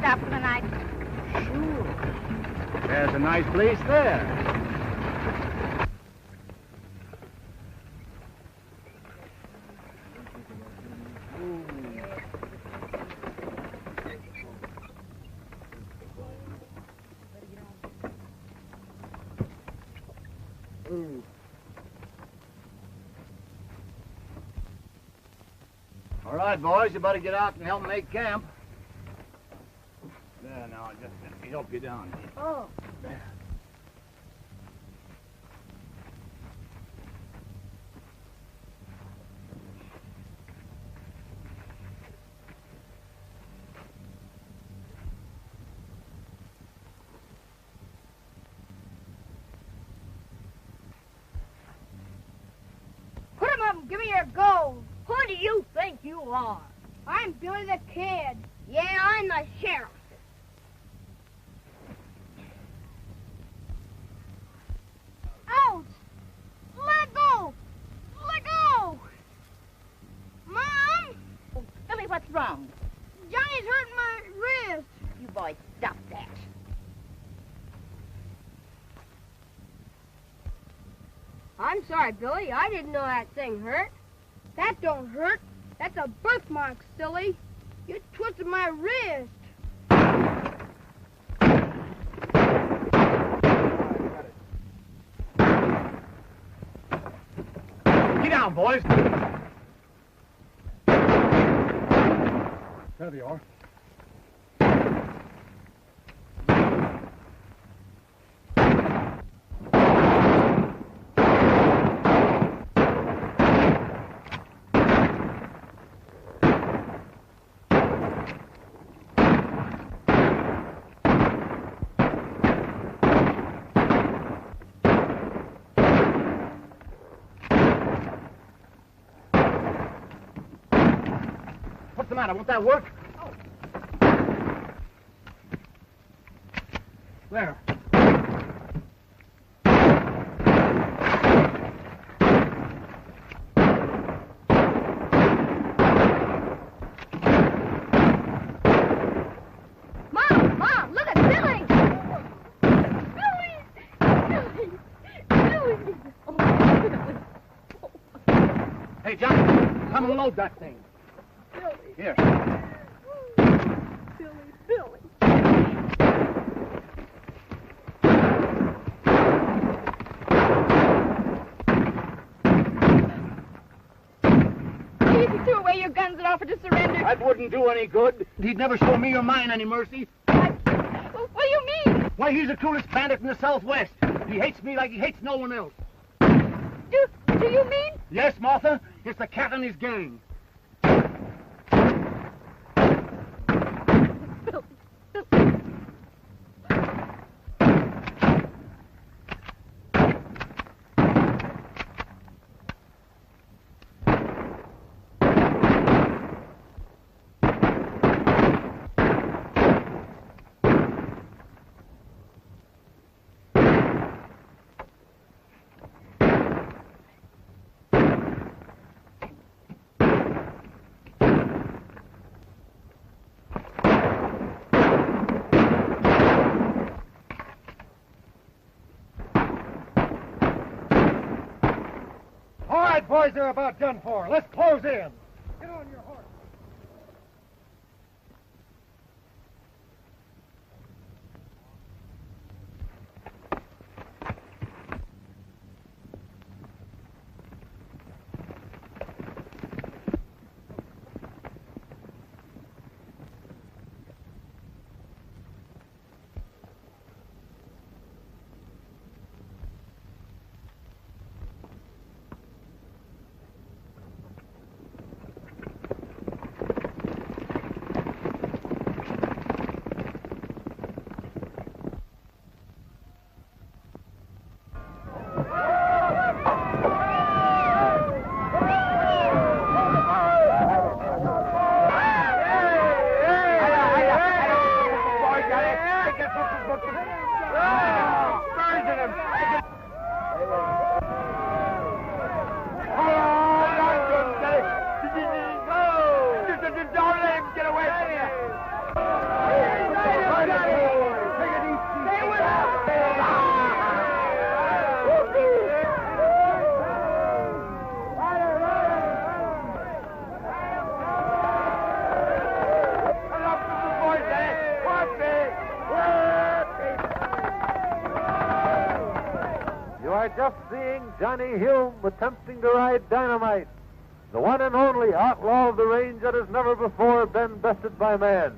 stop for the night? Sure. There's a nice place there. All right, boys, you better get out and help make camp. There, now, just let me help you down. Oh. There. Put him up and give me your gold. Who do you think you are? I'm Billy the Kid. Yeah, I'm the sheriff. Ouch! Let go! Let go! Mom! Billy, what's wrong? Johnny's hurting my wrist. You boys, stop that. I'm sorry, Billy. I didn't know that thing hurt. That don't hurt. That's a birthmark, silly. You twisted my wrist. Get down, boys. There they are. What's the matter? Won't that work? Oh. There. Mom, look at Billy! Billy! Hey, Johnny, come and load that thing. Here. Billy. Maybe if you threw away your guns and offered to surrender. That wouldn't do any good. He'd never show me or mine any mercy. What do you mean? Why, he's the coolest bandit in the Southwest. He hates me like he hates no one else. Do you mean? Yes, Martha, it's the cat and his gang. Boys, they're about done for. Let's close in. Get on your horse. just seeing Johnny Hume attempting to ride dynamite, the one and only outlaw of the range that has never before been bested by man.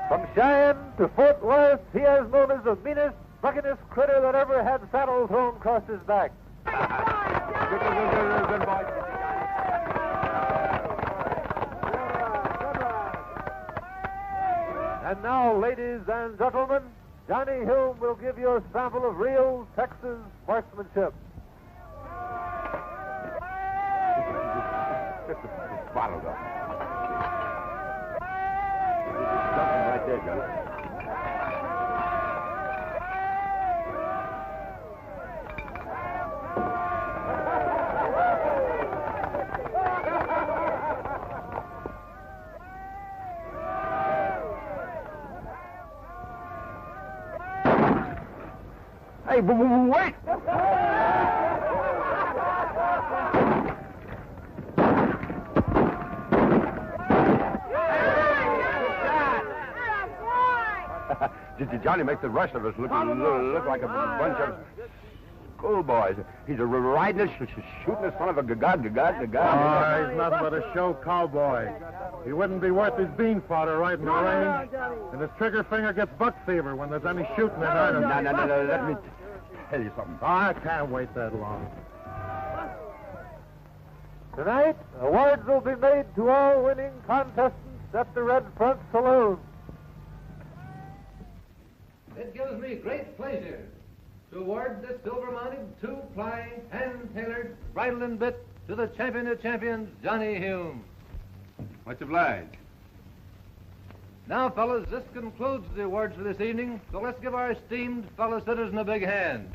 From Cheyenne to Fort Worth, he is known as the meanest, buckinest critter that ever had saddle thrown across his back. Good boy. And now, ladies and gentlemen, Johnny Hume will give you a sample of real Texas marksmanship. Bottled up. Something right there, Johnny. Hey, wait! Did Johnny make the rest of us look like a bunch of schoolboys? He's a riding us, shooting us in front of a god. Oh, he's nothing but a show cowboy. He wouldn't be worth his bean fodder right in the range. And his trigger finger gets buck fever when there's any shooting in it. No, let me tell you something. Oh, I can't wait that long. Tonight, awards will be made to all winning contestants at the Red Front Saloon. It gives me great pleasure to award this silver-mounted, two-ply, hand-tailored bridle and bit to the champion of champions, Johnny Hume. Much obliged. Now, fellas, this concludes the awards for this evening, so let's give our esteemed fellow citizen a big hand.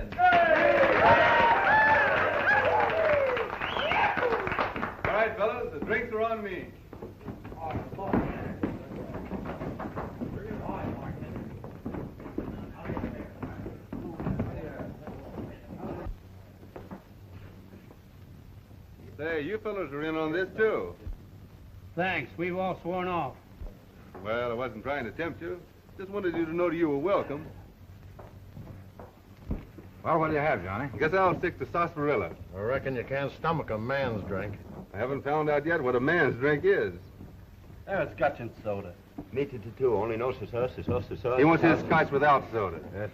All right, fellas, the drinks are on me. Say, you fellas are in on this, too. Thanks. We've all sworn off. Well, I wasn't trying to tempt you. Just wanted you to know you were welcome. Well, what do you have, Johnny? Guess I'll stick to sarsaparilla. I reckon you can't stomach a man's drink. I haven't found out yet what a man's drink is. There's scotch and soda. Me too. Only no sauce. He wants his scotch without soda. Yes.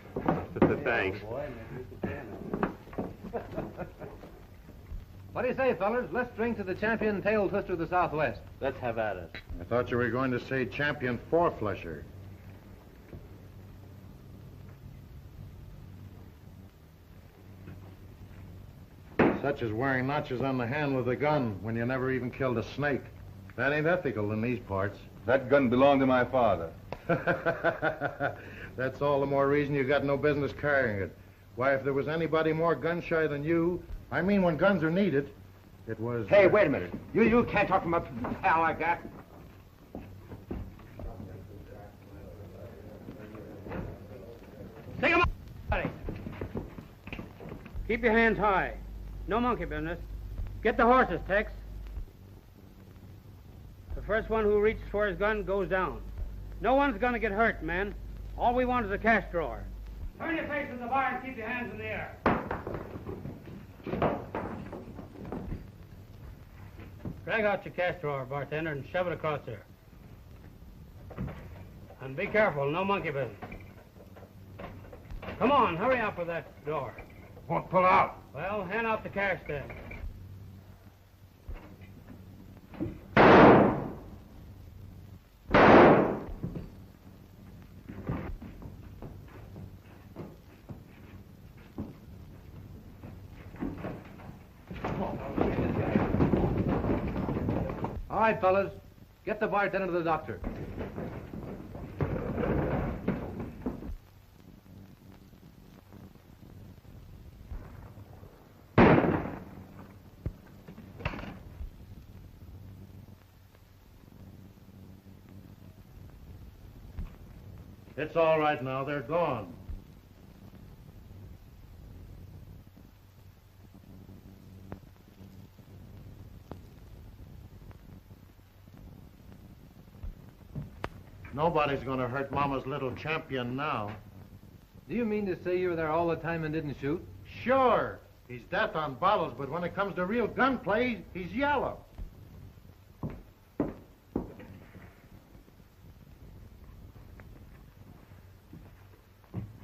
Thanks. What do you say, fellas? Let's drink to the champion tail twister of the Southwest. Let's have at it. I thought you were going to say champion four-flesher. Such as wearing notches on the hand with a gun when you never even killed a snake. That ain't ethical in these parts. That gun belonged to my father. That's all the more reason you got no business carrying it. Why, if there was anybody more gun-shy than you, I mean when guns are needed, it was... Hey, wait a minute. You can't talk to my pal like that. Take 'em up, buddy. Keep your hands high. No monkey business. Get the horses, Tex. The first one who reaches for his gun goes down. No one's gonna get hurt, men. All we want is a cash drawer. Turn your face in the bar and keep your hands in the air. Drag out your cash drawer, bartender, and shove it across there. And be careful, no monkey business. Come on, hurry up with that door. Won't pull out. Well, hand out the cash then. All right, fellas. Get the bartender to the doctor. It's all right now. They're gone. Nobody's going to hurt Mama's little champion now. Do you mean to say you were there all the time and didn't shoot? Sure. He's death on bottles, but when it comes to real gunplay, he's yellow.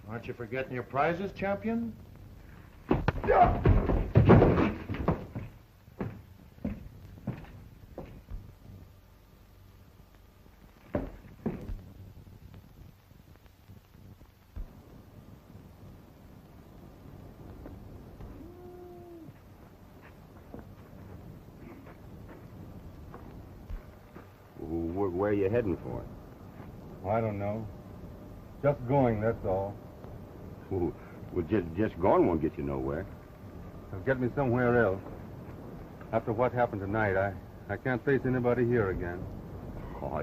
Aren't you forgetting your prizes, champion? Where are you heading for? I don't know. Just going, that's all. Well, just going won't get you nowhere. It'll get me somewhere else. After what happened tonight, I can't face anybody here again. Oh,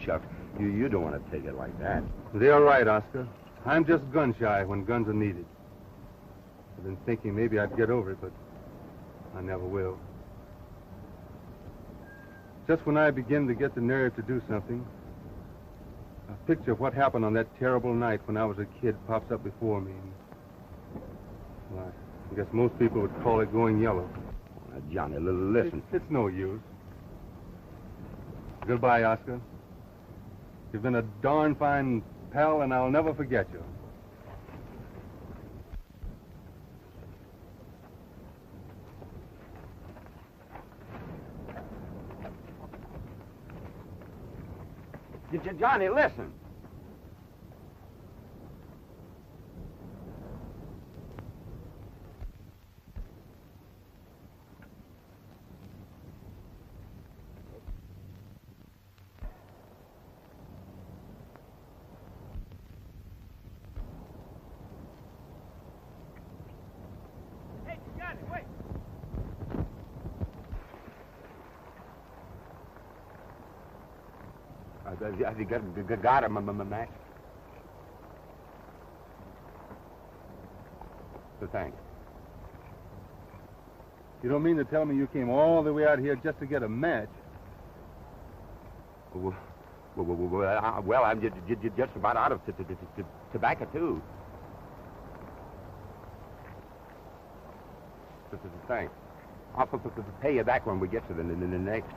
shucks. You don't want to take it like that. They're right, Oscar. I'm just gun-shy when guns are needed. I've been thinking maybe I'd get over it, but I never will. Just when I begin to get the nerve to do something, a picture of what happened on that terrible night when I was a kid pops up before me. Well, I guess most people would call it going yellow. Johnny, listen. It's no use. Goodbye, Oscar. You've been a darn fine pal, and I'll never forget you. Johnny, listen. Hey, Johnny, wait. Have you got him, Max? So thanks. You don't mean to tell me you came all the way out here just to get a match? Well, I'm just about out of tobacco, too. Thanks. I'll pay you back when we get to the next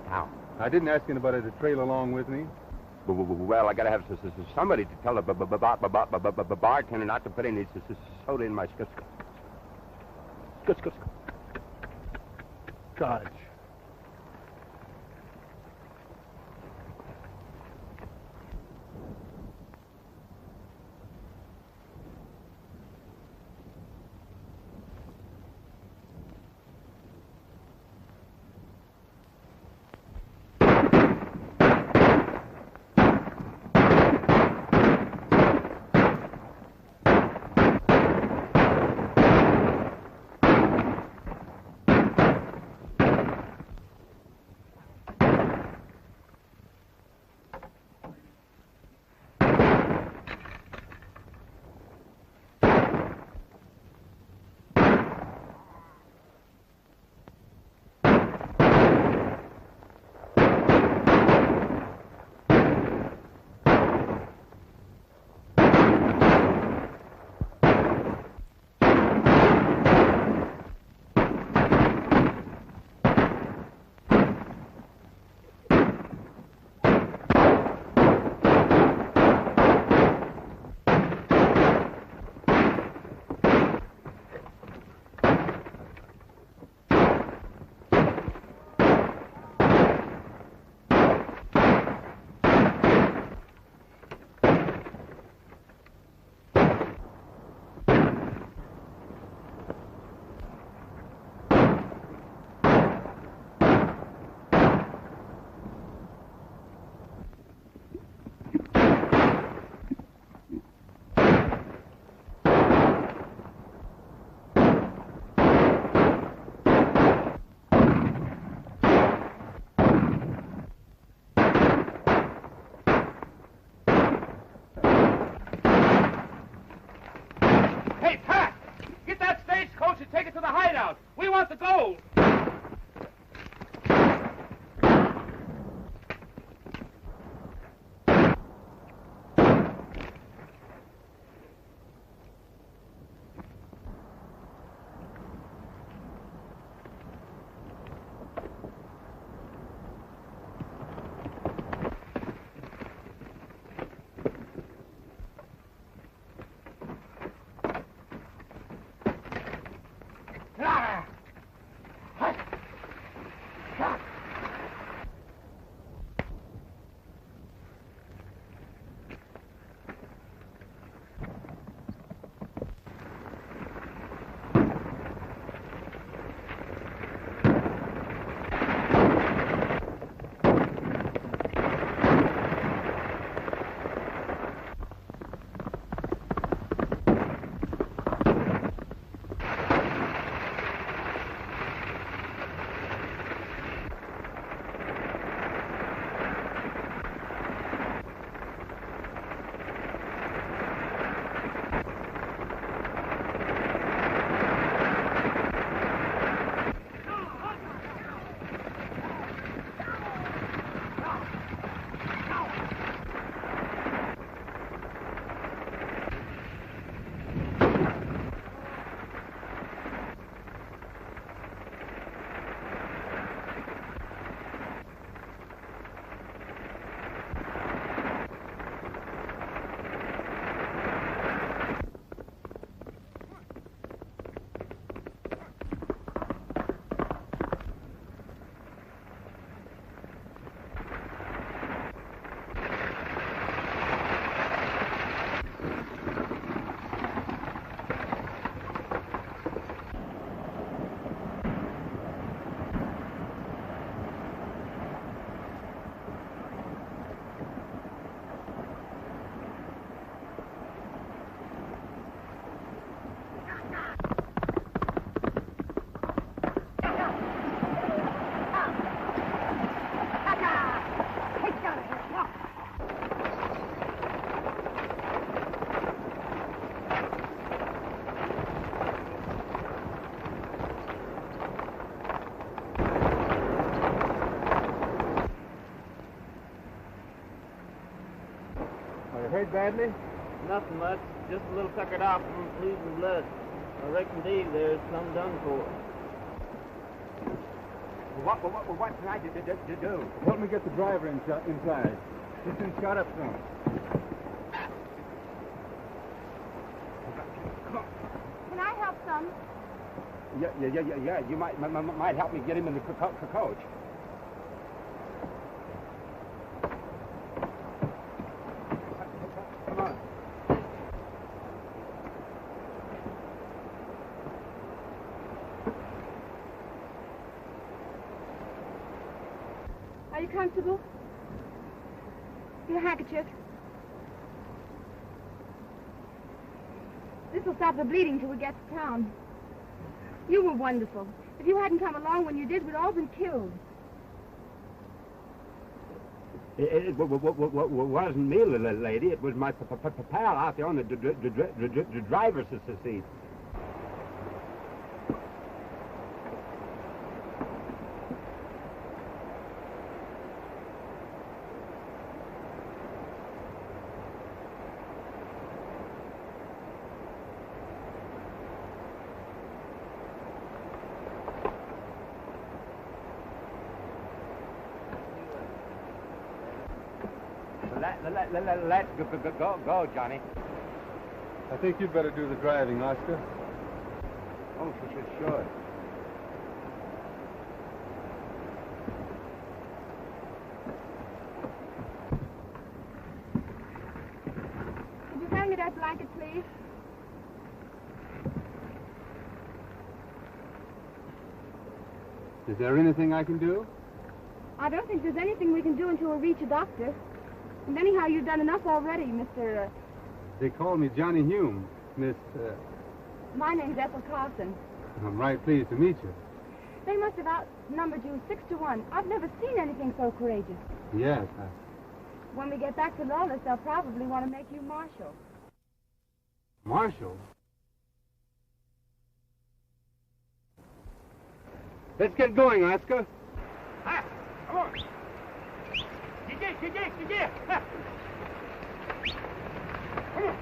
town. I didn't ask anybody to trail along with me. Well, I gotta have somebody to tell the bartender not to put any soda in my Dodge. hurt badly? Nothing much. Just a little tuckered off from losing blood. I reckon, Dave, there's some done for. What can I do? Help me get the driver inside. He's been shot up some. Can I help some? Yeah. You might help me get him in the coach. Come on. Are you comfortable? Your handkerchief. This will stop the bleeding till we get to town. You were wonderful. If you hadn't come along when you did, we'd all been killed. It wasn't me, lady. It was my pal out there on the driver's seat. Let's go, Johnny. I think you'd better do the driving, Oscar. Oh, sure. Could you hand me that blanket, please? Is there anything I can do? I don't think there's anything we can do until we reach a doctor. And anyhow, you've done enough already, Mr. They call me Johnny Hume, Miss... My name's Ethel Carson. I'm right pleased to meet you. They must have outnumbered you 6-1. I've never seen anything so courageous. Yes, When we get back to Lawless, they'll probably want to make you marshal. Marshal? Let's get going, Oscar. Ah, come on. Yeah. Come on.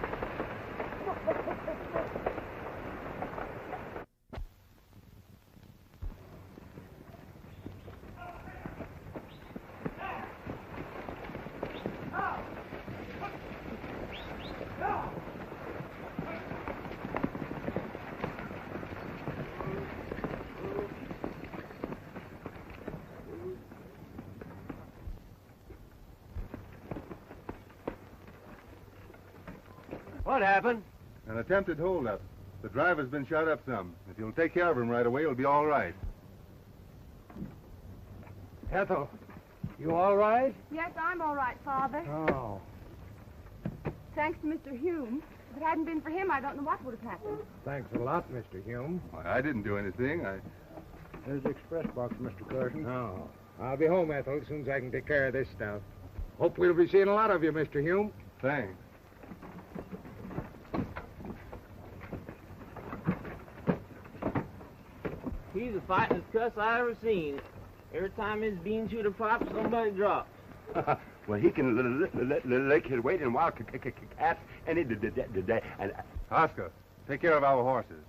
What happened? An attempted holdup. The driver's been shot up some. If you'll take care of him right away, it'll be all right. Ethel, you all right? Yes, I'm all right, Father. Oh. Thanks to Mr. Hume. If it hadn't been for him, I don't know what would have happened. Thanks a lot, Mr. Hume. Why, I didn't do anything. There's the express box, Mr. Carson. Oh. I'll be home, Ethel, as soon as I can take care of this stuff. Hope we'll be seeing a lot of you, Mr. Hume. Thanks. He's the fightingest cuss I ever seen. Every time his bean shooter pops, somebody drops. Well, he can lick his weight in wild cats any day. And Oscar, take care of our horses.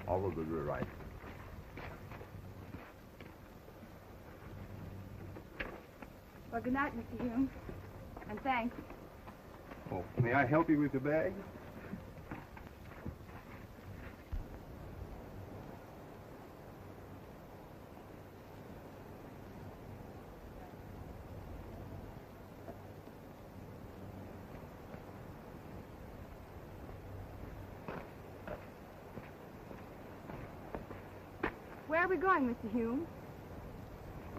all will be right. Well, good night, Mr. Hume. And thanks. Oh, may I help you with the bag? Where are we going, Mr. Hume?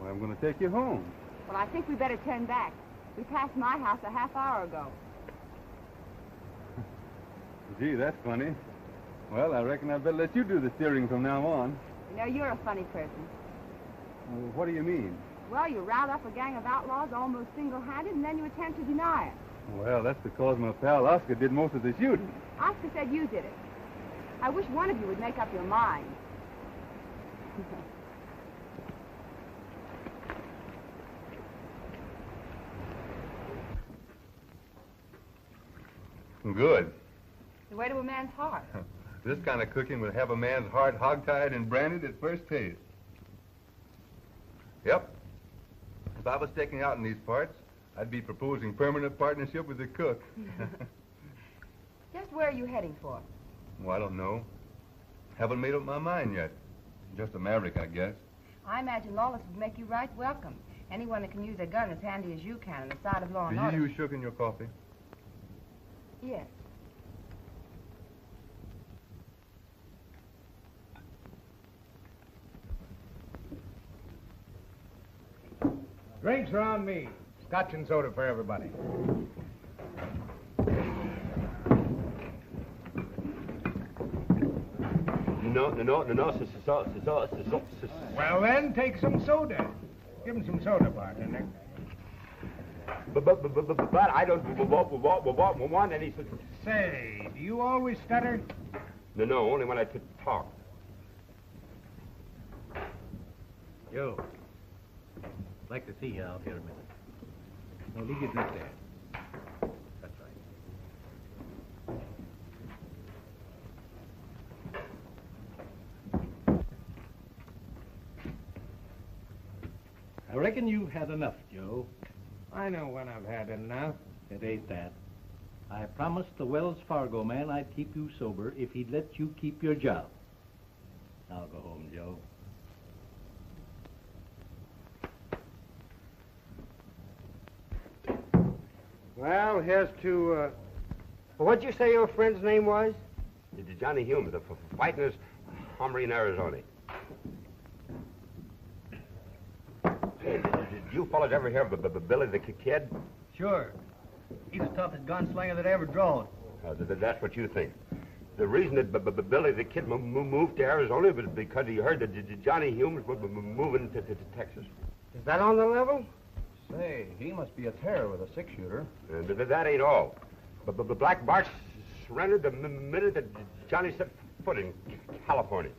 Well, I'm going to take you home. Well, I think we better turn back. We passed my house a half hour ago. Gee, that's funny. Well, I reckon I better let you do the steering from now on. You know, you're a funny person. Well, what do you mean? Well, you round up a gang of outlaws almost single-handed, and then you attempt to deny it. Well, that's because my pal Oscar did most of the shooting. Oscar said you did it. I wish one of you would make up your mind. Good. The way to a man's heart. This kind of cooking would have a man's heart hog-tied and branded at first taste. Yep. If I was taking out in these parts, I'd be proposing permanent partnership with the cook. Just where are you heading for? Well, I don't know. Haven't made up my mind yet. Just a maverick, I guess. I imagine Lawless would make you right welcome. Anyone that can use a gun as handy as you can on the side of law and Do order. you use sugar in your coffee? Yes. Drinks are on me. Scotch and soda for everybody. No. Well, then, take some soda. Give him some soda, partner. But I don't want any... Say, do you always stutter? No, only when I talk. Joe, I'd like to see you out here a minute. No, leave your drink there. That's right. I reckon you've had enough, Joe. I know when I've had enough. It ain't that. I promised the Wells Fargo man I'd keep you sober if he'd let you keep your job. Now go home, Joe. Well, here's to, what'd you say your friend's name was? Johnny Hume, the fightingest hombre in Arizona. Hey, did you fellas ever hear of Billy the Kid? Sure. He's the toughest gunslinger that ever drawed. That's what you think. The reason that Billy the Kid moved to Arizona was because he heard that Johnny Hume was moving to Texas. Is that on the level? Say, he must be a terror with a six-shooter. That ain't all. But Black Bart surrendered the minute that Johnny set foot in California.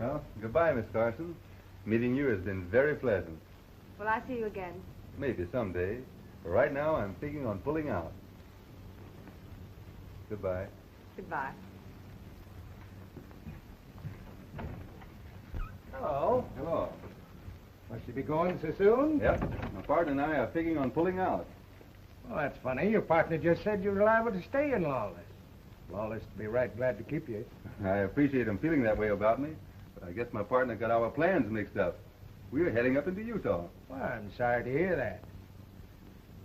Well, goodbye, Miss Carson. Meeting you has been very pleasant. Will I see you again? Maybe someday. But right now, I'm thinking on pulling out. Goodbye. Goodbye. Hello. Hello. Must you be going so soon? Yep. My partner and I are thinking on pulling out. Well, that's funny. Your partner just said you were liable to stay in Lawless. Lawless would be right glad to keep you. I appreciate him feeling that way about me, but I guess my partner got our plans mixed up. We were heading up into Utah. Well, I'm sorry to hear that.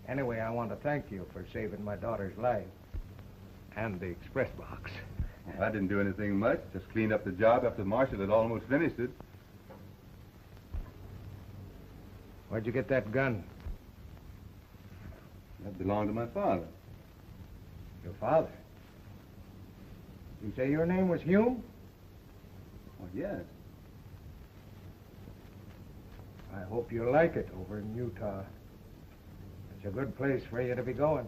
Anyway, I want to thank you for saving my daughter's life. And the express box. I didn't do anything much. Just cleaned up the job after Marshall had almost finished it. Where'd you get that gun? That belonged to my father. Your father? You say your name was Hume? Oh, yes. I hope you like it over in Utah. It's a good place for you to be going.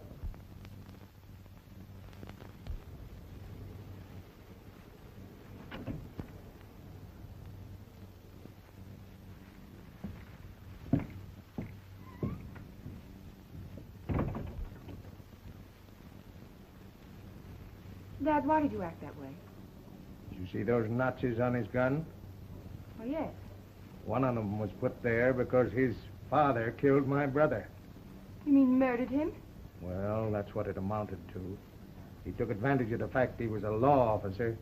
Dad, why did you act that way? Did you see those notches on his gun? Oh, yes. One of them was put there because his father killed my brother. You mean murdered him? Well, that's what it amounted to. He took advantage of the fact he was a law officer,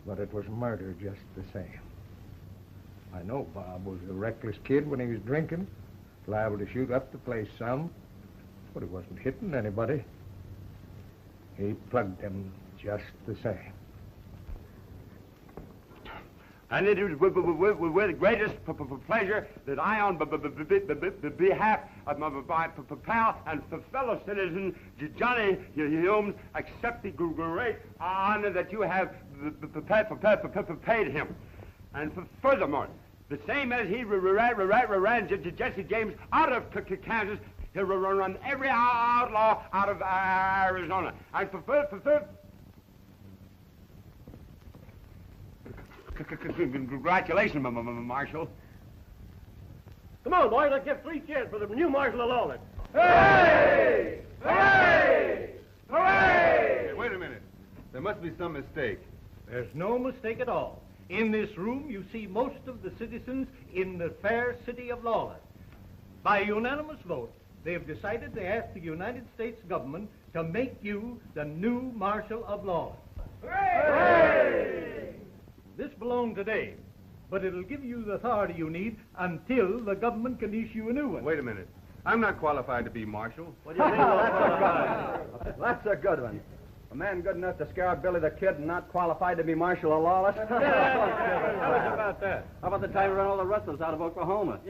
but it was murder just the same. I know Bob was a reckless kid when he was drinking, liable to shoot up the place some, but he wasn't hitting anybody. He plugged them just the same. And it is with the greatest pleasure that I, on behalf of my pal and fellow citizen Johnny Hume, accept the great honor that you have paid him. And furthermore, the same as he ran Jesse James out of Kansas, he'll run every outlaw out of Arizona. And Congratulations, Marshal. Come on, boys, let's give 3 cheers for the new Marshal of Lawless. Hooray! Hooray! Hooray! Hey, wait a minute. There must be some mistake. There's no mistake at all. In this room, you see most of the citizens in the fair city of Lawless. By unanimous vote, they have decided to ask the United States government to make you the new Marshal of Lawless. Hooray! This belonged today, but it'll give you the authority you need until the government can issue a new one. Wait a minute. I'm not qualified to be Marshal. What do you think? That's a good one. A man good enough to scare Billy the Kid and not qualified to be Marshal of Lawless? How about that? How about the time we run all the ruthless out of Oklahoma?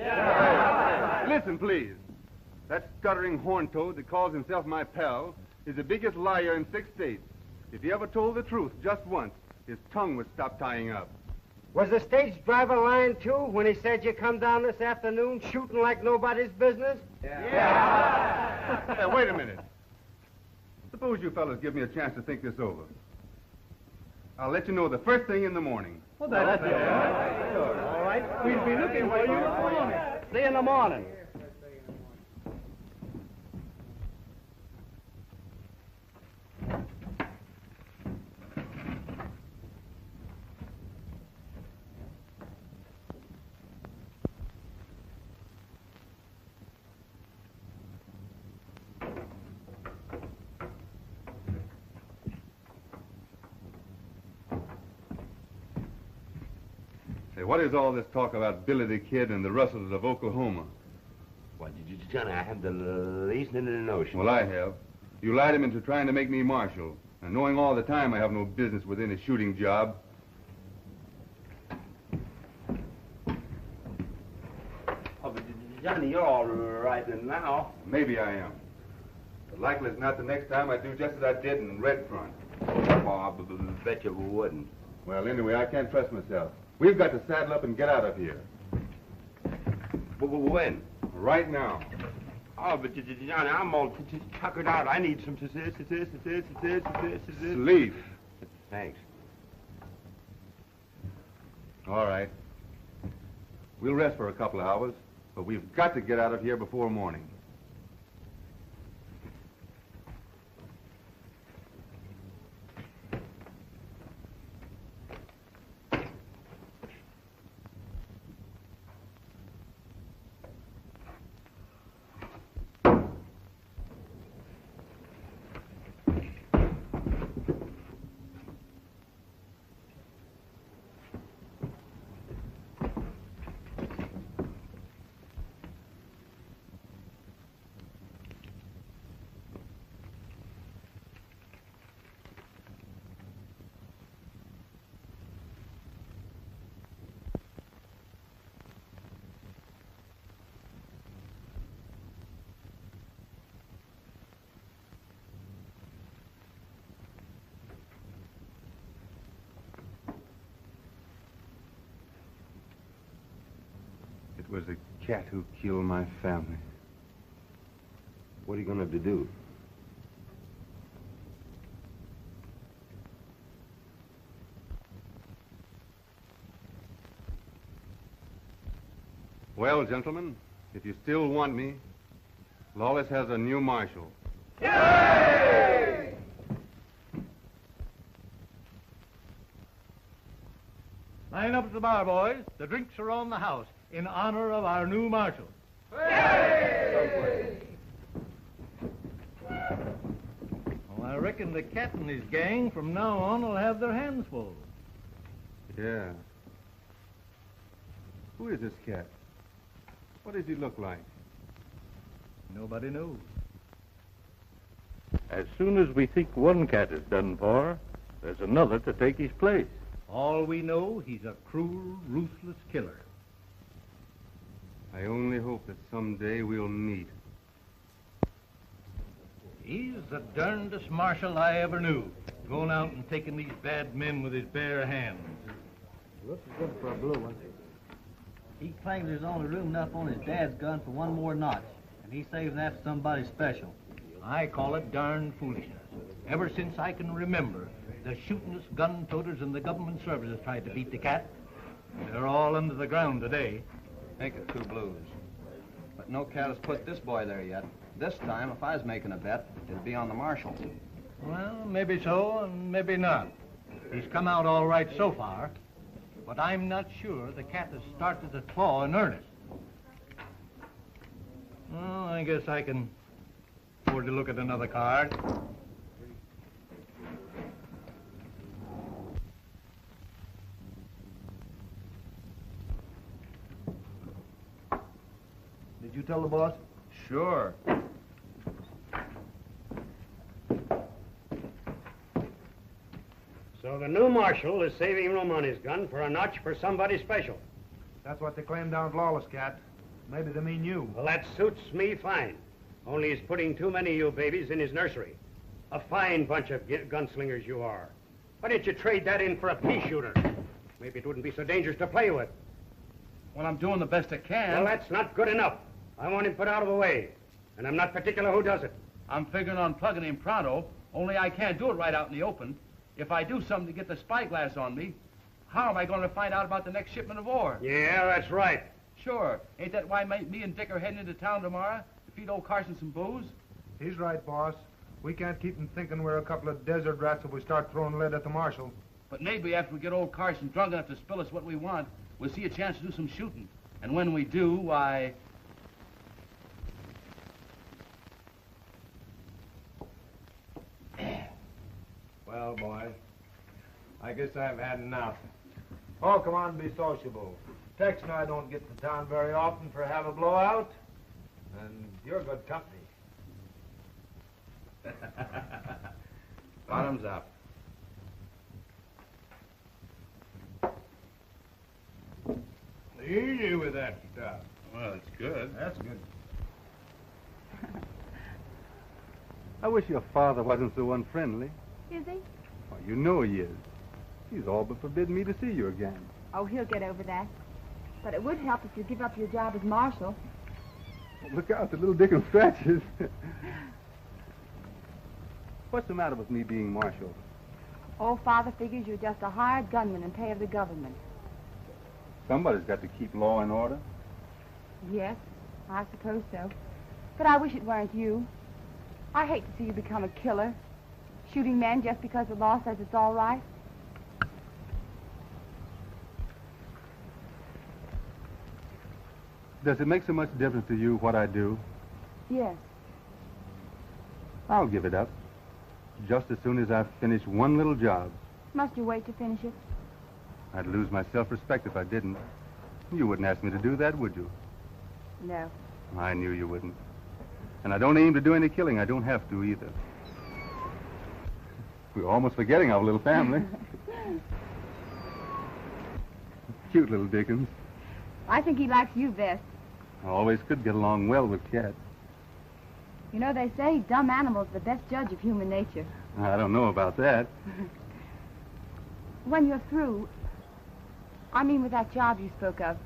Listen, please. That stuttering horn-toad that calls himself my pal is the biggest liar in 6 states. If he ever told the truth just once, his tongue would stop tying up. Was the stage driver lying, too, when he said you come down this afternoon shooting like nobody's business? Yeah. Hey, wait a minute. Suppose you fellas give me a chance to think this over. I'll let you know the first thing in the morning. Well, that's all right. All right. We'll be looking for you in the morning. See you in the morning. Say, what is all this talk about Billy the Kid and the rustlers of Oklahoma? Why, Johnny, I have the least notion. Well, I have. You lied him into trying to make me Marshal, and knowing all the time I have no business within a shooting job. Oh, but Johnny, you're all right now. Maybe I am. But likely it's not the next time I do just as I did in Red Front. Oh, I bet you wouldn't. Well, anyway, I can't trust myself. We've got to saddle up and get out of here. When? Right now. Oh, but Johnny, I'm all tuckered out. I need some Sleep. Thanks. All right. We'll rest for a couple of hours, but we've got to get out of here before morning. It was a cat who killed my family. What are you going to have to do? Well, gentlemen, if you still want me, Lawless has a new Marshal. Yay! Line up at the bar, boys. The drinks are on the house in honor of our new Marshal. Yay! Well, I reckon the cat and his gang from now on will have their hands full. Yeah. Who is this cat? What does he look like? Nobody knows. As soon as we think one cat is done for, there's another to take his place. All we know, he's a cruel, ruthless killer. I only hope that someday we'll meet. He's the darndest marshal I ever knew, going out and taking these bad men with his bare hands. Looks good for a blue one. He claims there's only room enough on his dad's gun for one more notch, and he saves that for somebody special. I call it darn foolishness. Ever since I can remember, The shootingest gun toters in the government services tried to beat the cat. They're all under the ground today. Make it 2 blues. But no cat has put this boy there yet. This time, if I was making a bet, it'd be on the marshal. Well, maybe so and maybe not. He's come out all right so far, but I'm not sure the cat has started to claw in earnest. Well, I guess I can afford to look at another card. Did you tell the boss? Sure. So the new marshal is saving room on his gun for a notch for somebody special. That's what they claim down at Lawless, Cat. Maybe they mean you. Well, that suits me fine. Only he's putting too many of you babies in his nursery. A fine bunch of gunslingers you are. Why didn't you trade that in for a pea shooter? Maybe it wouldn't be so dangerous to play with. Well, I'm doing the best I can. Well, that's not good enough. I want him put out of the way. And I'm not particular who does it. I'm figuring on plugging him pronto, only I can't do it right out in the open. If I do something to get the spyglass on me, how am I going to find out about the next shipment of ore? Yeah, that's right. Sure. Ain't that why me and Dick are heading into town tomorrow to feed old Carson some booze? He's right, boss. We can't keep him thinking we're a couple of desert rats if we start throwing lead at the marshal. But maybe after we get old Carson drunk enough to spill us what we want, we'll see a chance to do some shooting. And when we do, why... Well, boys, I guess I've had enough. Oh, come on, be sociable. Tex and I don't get to town very often for have a blowout, and you're good company. Bottoms up. Easy with that stuff. Well, it's good. That's good. I wish your father wasn't so unfriendly. Is he? Well, you know he is. He's all but forbidden me to see you again. Oh, he'll get over that. But it would help if you give up your job as marshal. Look out, the little Dickens scratches. What's the matter with me being marshal? Old father figures you're just a hired gunman in pay of the government. Somebody's got to keep law and order. Yes, I suppose so. But I wish it weren't you. I hate to see you become a killer, shooting men just because the law says it's all right. Does it make so much difference to you what I do? Yes. I'll give it up. Just as soon as I finish one little job. Must you wait to finish it? I'd lose my self-respect if I didn't. You wouldn't ask me to do that, would you? No. I knew you wouldn't. And I don't aim to do any killing. I don't have to either. We're almost forgetting our little family. Cute little Dickens. I think he likes you best. I always could get along well with Cat. You know, they say dumb animals are the best judge of human nature. I don't know about that. When you're through, I mean with that job you spoke of,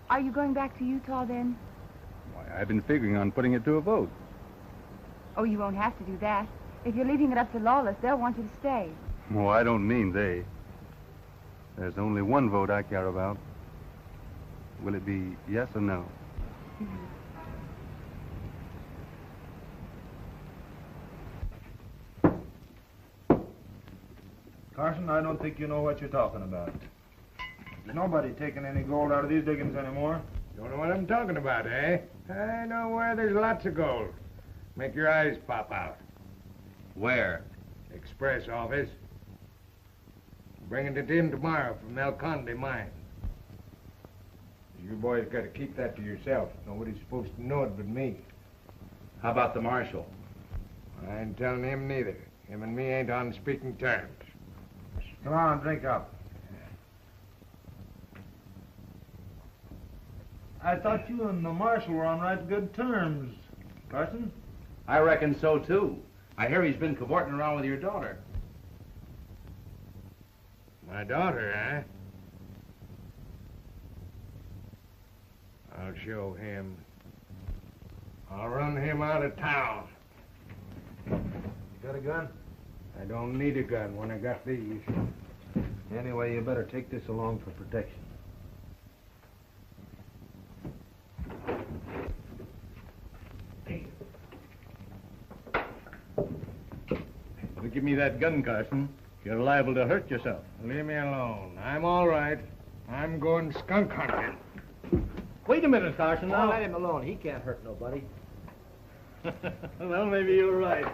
are you going back to Utah then? Why, I've been figuring on putting it to a vote. Oh, you won't have to do that. If you're leaving it up to Lawless, they'll want you to stay. Oh, I don't mean they. There's only one vote I care about. Will it be yes or no? Carson, I don't think you know what you're talking about. There's nobody taking any gold out of these diggings anymore. Don't know what I'm talking about, eh? I know where there's lots of gold. Make your eyes pop out. Where? Express office. Bringing it in tomorrow from El Conde mine. You boys got to keep that to yourself. Nobody's supposed to know it but me. How about the marshal? I ain't telling him neither. Him and me ain't on speaking terms. Come on, drink up. I thought you and the marshal were on right good terms, Carson. I reckon so, too. I hear he's been cavorting around with your daughter. My daughter, eh? I'll show him. I'll run him out of town. You got a gun? I don't need a gun when I got these. Anyway, you better take this along for protection. Give me that gun, Carson. You're liable to hurt yourself. Leave me alone. I'm all right. I'm going skunk hunting. Wait a minute, Carson. Now, Now, let him alone. He can't hurt nobody. Well, maybe you're right.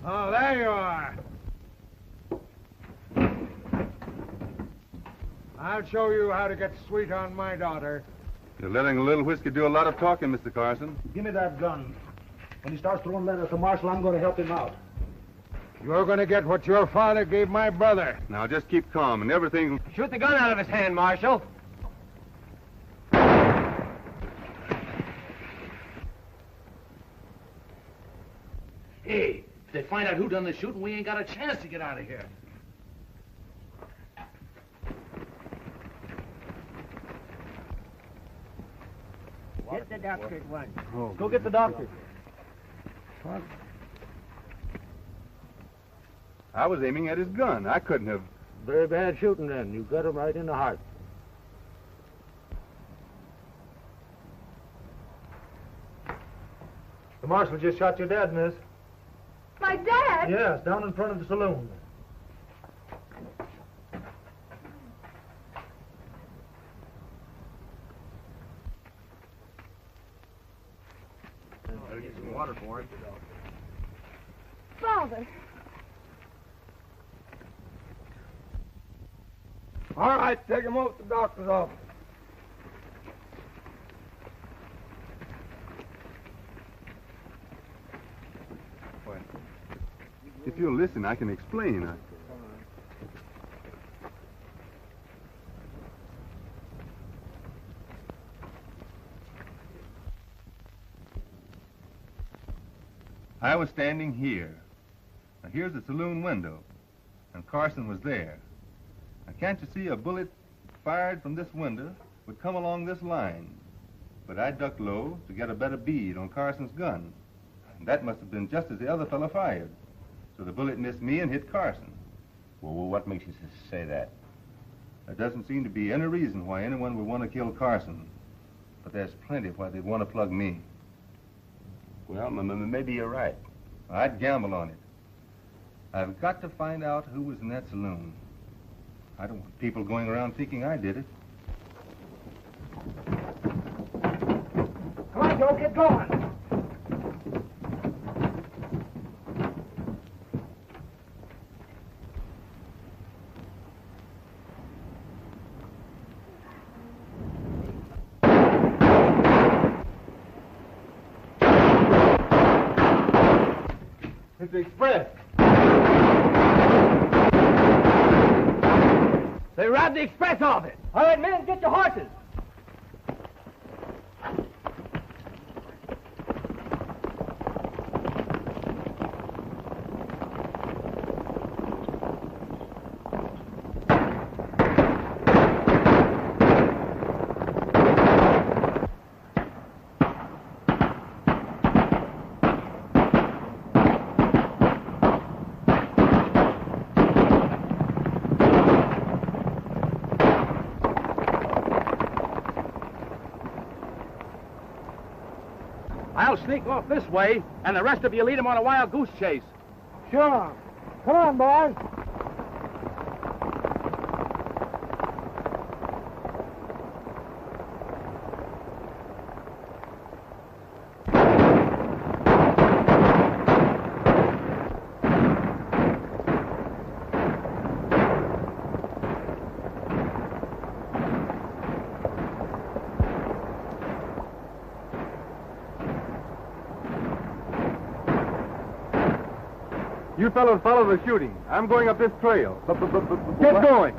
Oh, there you are. I'll show you how to get sweet on my daughter. You're letting a little whiskey do a lot of talking, Mr. Carson. Give me that gun. When he starts throwing letters to Marshal, I'm going to help him out. You're going to get what your father gave my brother. Now, just keep calm and everything... Shoot the gun out of his hand, Marshal. hey, if they find out who done the shooting, we ain't got a chance to get out of here. Get the doctor at once. Oh, Go get the doctor. What? I was aiming at his gun. I couldn't have... Very bad shooting then. You got him right in the heart. The marshal just shot your dad, miss. My dad? Yes, down in front of the saloon. I'll get some water for him. Father. All right, take him over to the doctor's office. If you'll listen, I can explain. I was standing here. Now, here's the saloon window, and Carson was there. Now, can't you see a bullet fired from this window would come along this line? But I ducked low to get a better bead on Carson's gun. And that must have been just as the other fellow fired. So the bullet missed me and hit Carson. Well, what makes you say that? There doesn't seem to be any reason why anyone would want to kill Carson. But there's plenty why they'd want to plug me. Well, maybe you're right. I'd gamble on it. I've got to find out who was in that saloon. I don't want people going around thinking I did it. Come on, Joe, get going. It's the express. They robbed the express office. All right, men, get your horses. I'll sneak off this way, and the rest of you lead him on a wild goose chase. Sure. Come on, boys. You fellows follow the shooting. I'm going up this trail. Get going.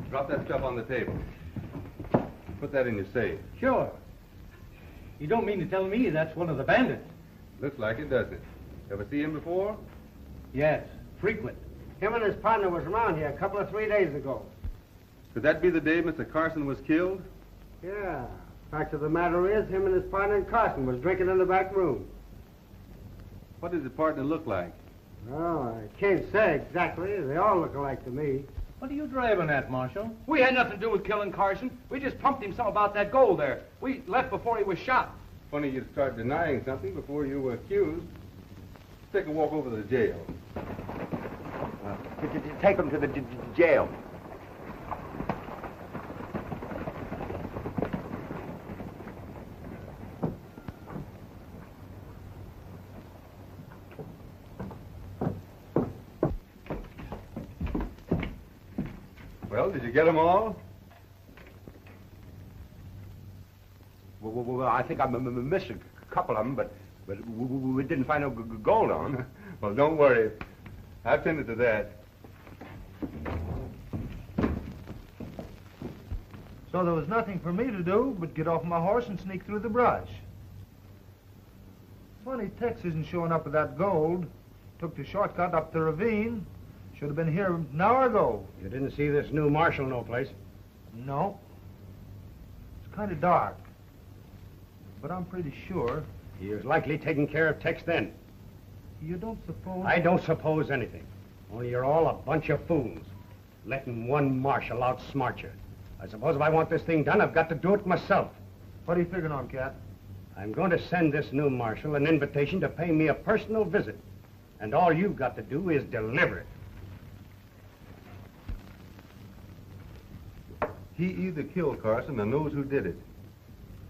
Drop that stuff on the table. Put that in your safe. Sure. You don't mean to tell me that's one of the bandits? Looks like it, doesn't it? Ever see him before? Yes, frequent. Him and his partner was around here a couple of 3 days ago. Could that be the day Mr. Carson was killed? Yeah. Fact of the matter is, him and his partner and Carson was drinking in the back room. What did the partner look like? Oh, I can't say exactly. They all look alike to me. What are you driving at, Marshal? We had nothing to do with killing Carson. We just pumped him some about that gold there. We left before he was shot. Funny you'd start denying something before you were accused. Take a walk over to the jail. Take him to the jail. Well, did you get them all? Well, I think I missed a couple of them, but we didn't find no gold on them. Well, don't worry. I've tended to that. So there was nothing for me to do but get off my horse and sneak through the brush. Funny Tex isn't showing up with that gold. Took the shortcut up the ravine. Should have been here an hour ago. You didn't see this new marshal no place? No. It's kind of dark. But I'm pretty sure. He was likely taking care of Tex then. You don't suppose... I don't suppose anything. Only you're all a bunch of fools. Letting one marshal outsmart you. I suppose if I want this thing done, I've got to do it myself. What are you figuring on, Cat? I'm going to send this new marshal an invitation to pay me a personal visit. And all you've got to do is deliver it. He either killed Carson or knows who did it.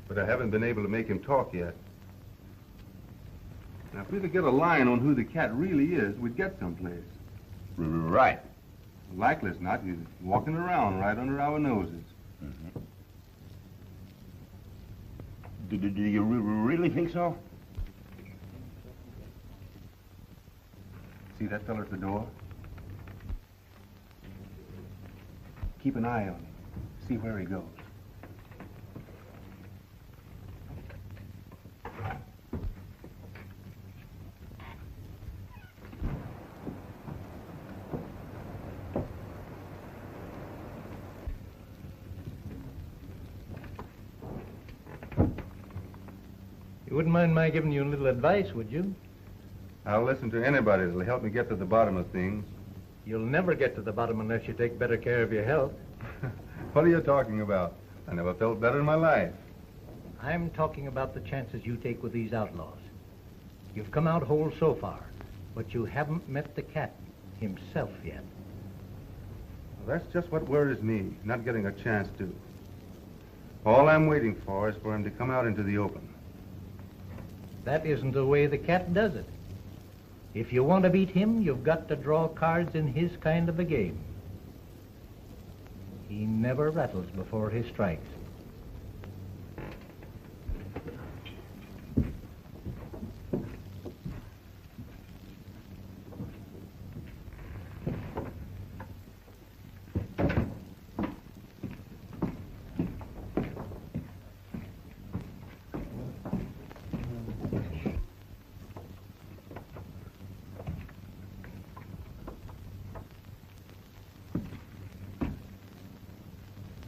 But I haven't been able to make him talk yet. Now, if we could get a line on who the cat really is, we'd get someplace. Right. Likely as not, he's walking around right under our noses. Mm-hmm. Do you really think so? See that fella at the door? Keep an eye on him. See where he goes. You wouldn't mind my giving you a little advice, would you? I'll listen to anybody that'll help me get to the bottom of things. You'll never get to the bottom unless you take better care of your health. What are you talking about? I never felt better in my life. I'm talking about the chances you take with these outlaws. You've come out whole so far, but you haven't met the cat himself yet. Well, that's just what worries me, not getting a chance to. All I'm waiting for is for him to come out into the open. That isn't the way the cat does it. If you want to beat him, you've got to draw cards in his kind of a game. He never rattles before he strikes.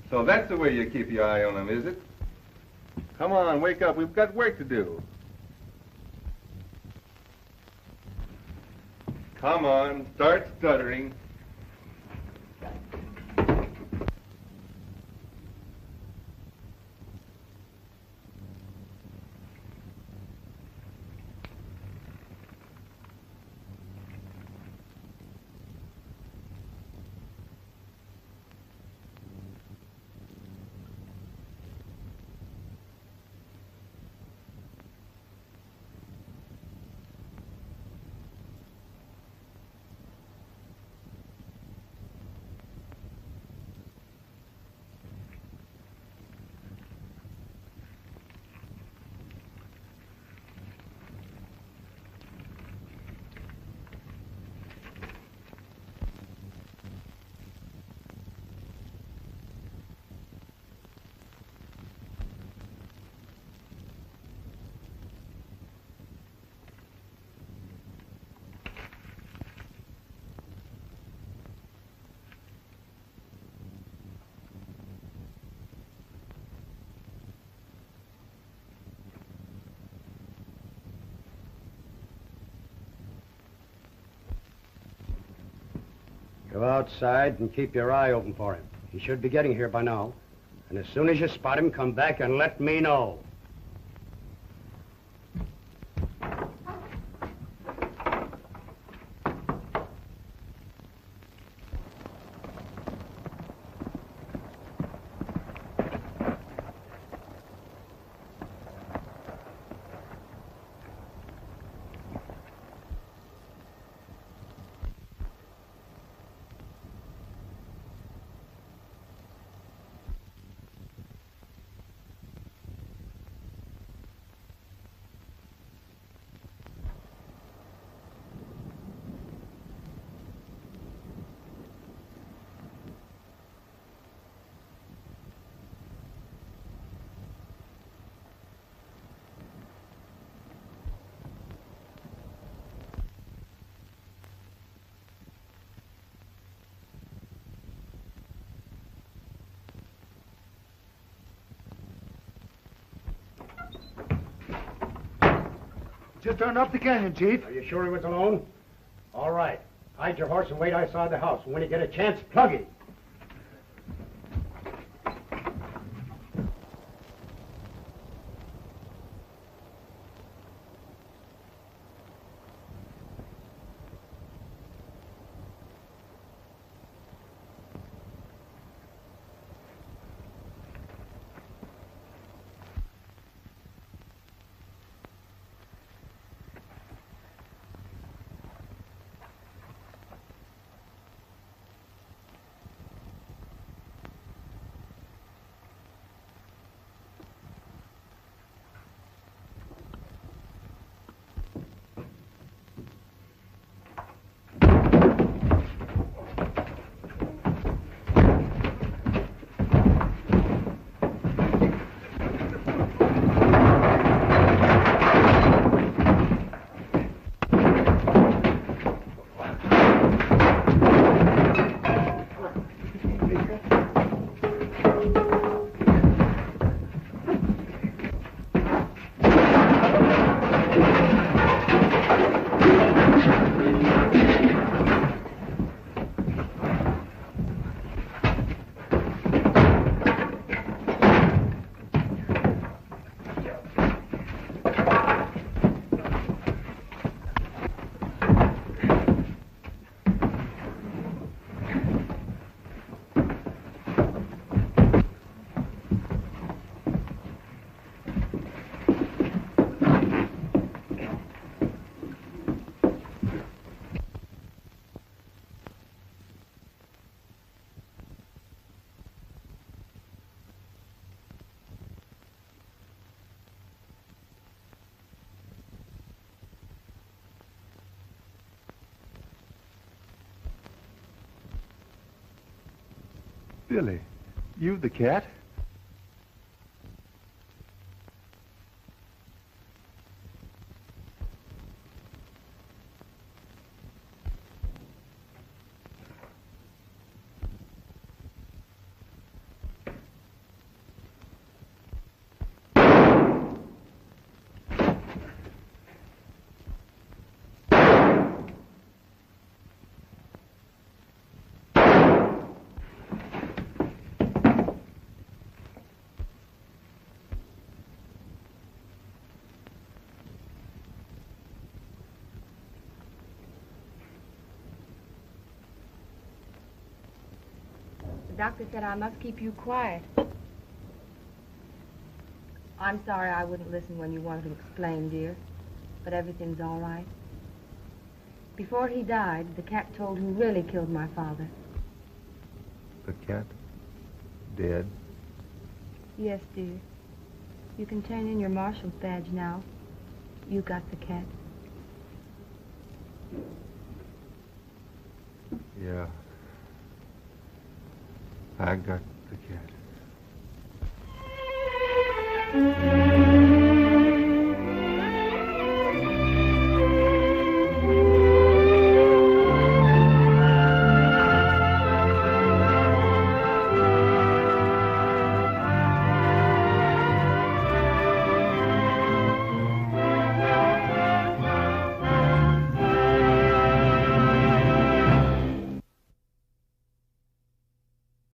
So that's the way you keep your eye on him, is it? Come on, wake up. We've got work to do. Come on, start stuttering. Go outside and keep your eye open for him. He should be getting here by now. And as soon as you spot him, come back and let me know. Just turned up the canyon, Chief. Are you sure he was alone? All right. Hide your horse and wait outside the house. When you get a chance, plug him. Billy, you the cat? The doctor said I must keep you quiet. I'm sorry I wouldn't listen when you wanted to explain, dear, but everything's all right. Before he died, the cat told who really killed my father. The cat? Dead? Yes, dear. You can turn in your marshal's badge now. You got the cat. Yeah. I got the cat.